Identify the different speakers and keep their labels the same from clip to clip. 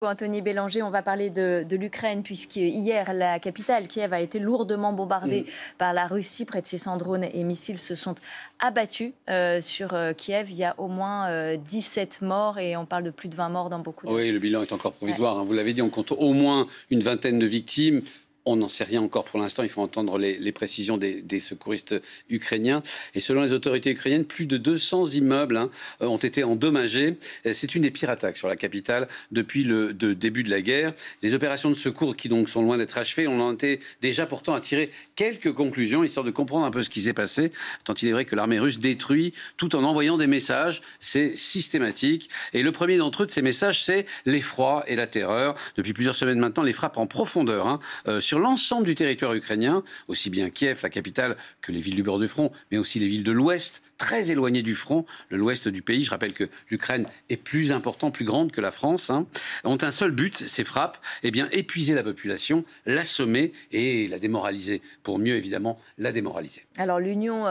Speaker 1: Anthony Bélanger, on va parler de l'Ukraine, puisque hier, la capitale, Kiev, a été lourdement bombardée par la Russie. Près de 600 drones et missiles se sont abattus sur Kiev. Il y a au moins 17 morts et on parle de plus de 20 morts dans beaucoup de...
Speaker 2: Oui, le bilan est encore provisoire. Ouais. Vous l'avez dit, on compte au moins une vingtaine de victimes. On n'en sait rien encore pour l'instant, il faut entendre les précisions des secouristes ukrainiens. Et selon les autorités ukrainiennes, plus de 200 immeubles ont été endommagés. C'est une des pires attaques sur la capitale depuis le début de la guerre. Les opérations de secours qui donc sont loin d'être achevées, on en était déjà pourtant à tirer quelques conclusions, histoire de comprendre un peu ce qui s'est passé. Tant il est vrai que l'armée russe détruit tout en envoyant des messages, c'est systématique. Et le premier d'entre eux de ces messages, c'est l'effroi et la terreur. Depuis plusieurs semaines maintenant, les frappes en profondeur sur l'ensemble du territoire ukrainien, aussi bien Kiev, la capitale, que les villes du bord du front, mais aussi les villes de l'ouest, très éloignées du front, l'ouest du pays. Je rappelle que l'Ukraine est plus importante, plus grande que la France, ont un seul but, ces frappes, eh bien, épuiser la population, l'assommer et la démoraliser, pour mieux évidemment la démoraliser.
Speaker 1: Alors l'Union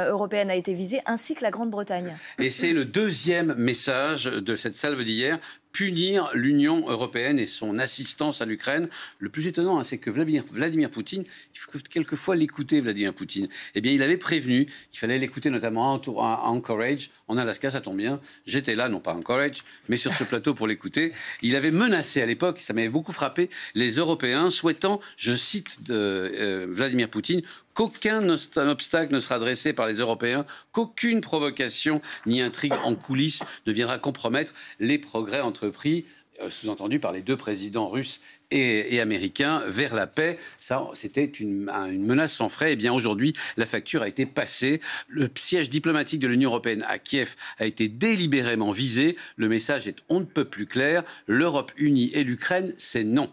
Speaker 1: européenne a été visée, ainsi que la Grande-Bretagne.
Speaker 2: Et c'est le deuxième message de cette salve d'hier. Punir l'Union européenne et son assistance à l'Ukraine. Le plus étonnant, c'est que Vladimir Poutine, il faut quelquefois l'écouter, Vladimir Poutine. Eh bien, il avait prévenu, il fallait l'écouter notamment à Anchorage, en Alaska, ça tombe bien. J'étais là, non pas à Anchorage, mais sur ce plateau pour l'écouter. Il avait menacé à l'époque, ça m'avait beaucoup frappé, les Européens, souhaitant, je cite Vladimir Poutine, qu'aucun obstacle ne sera dressé par les Européens, qu'aucune provocation ni intrigue en coulisses ne viendra compromettre les progrès entrepris, sous-entendu par les deux présidents russes et américains, vers la paix. Ça, c'était une menace sans frais. Eh bien, aujourd'hui, la facture a été passée. Le siège diplomatique de l'Union européenne à Kiev a été délibérément visé. Le message est on ne peut plus clair. L'Europe unie et l'Ukraine, c'est non.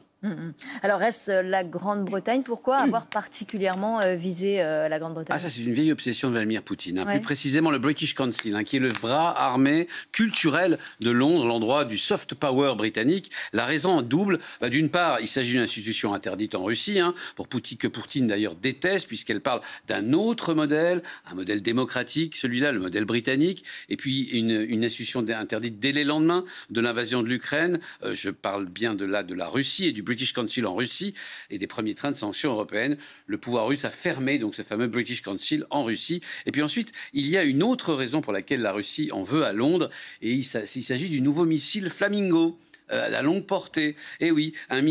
Speaker 1: Alors reste la Grande-Bretagne. Pourquoi avoir particulièrement visé la Grande-Bretagne?
Speaker 2: Ça, c'est une vieille obsession de Vladimir Poutine. Plus précisément le British Council, qui est le bras armé culturel de Londres, l'endroit du soft power britannique. La raison double. D'une part, il s'agit d'une institution interdite en Russie, que Poutine d'ailleurs déteste, puisqu'elle parle d'un autre modèle, un modèle démocratique, celui-là, le modèle britannique. Et puis une institution interdite dès les lendemains de l'invasion de l'Ukraine. Je parle bien de la Russie et du British Council en Russie et des premiers trains de sanctions européennes. Le pouvoir russe a fermé donc ce fameux British Council en Russie. Et puis ensuite, il y a une autre raison pour laquelle la Russie en veut à Londres, et il s'agit du nouveau missile Flamingo. À longue portée. Et oui, un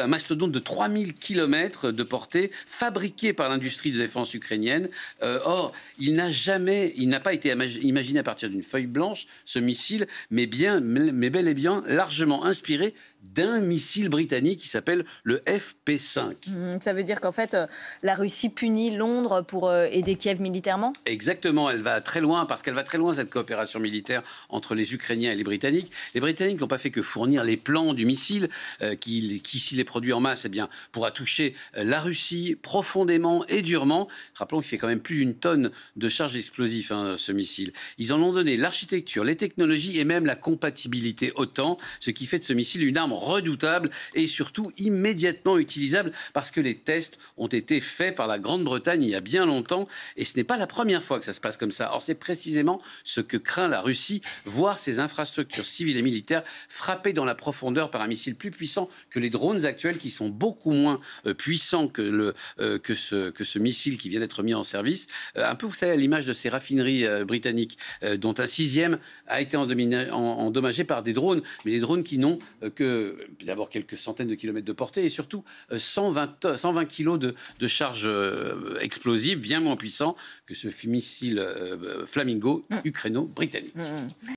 Speaker 2: mastodonte de 3000 km de portée, fabriqué par l'industrie de défense ukrainienne. Or, il n'a pas été imaginé à partir d'une feuille blanche, ce missile, mais bel et bien largement inspiré d'un missile britannique qui s'appelle le FP5.
Speaker 1: Ça veut dire qu'en fait, la Russie punit Londres pour aider Kiev militairement?
Speaker 2: Exactement, elle va très loin, parce qu'elle va très loin, cette coopération militaire entre les Ukrainiens et les Britanniques. Les Britanniques n'ont pas fait que fournir les plans du missile, qui s'il est produit en masse, pourra toucher la Russie profondément et durement. Rappelons qu'il fait quand même plus d'une tonne de charge explosive, ce missile. Ils en ont donné l'architecture, les technologies et même la compatibilité OTAN, ce qui fait de ce missile une arme redoutable et surtout immédiatement utilisable, parce que les tests ont été faits par la Grande-Bretagne il y a bien longtemps, et ce n'est pas la première fois que ça se passe comme ça. Or, c'est précisément ce que craint la Russie, voir ses infrastructures civiles et militaires frappées dans la profondeur par un missile plus puissant que les drones actuels, qui sont beaucoup moins puissants que ce missile qui vient d'être mis en service. Un peu, vous savez, à l'image de ces raffineries britanniques, dont un 6e a été endommagé par des drones, mais des drones qui n'ont que d'abord quelques centaines de kilomètres de portée et surtout 120 kilos de charge explosive, bien moins puissant que ce missile Flamingo ukraino-britannique.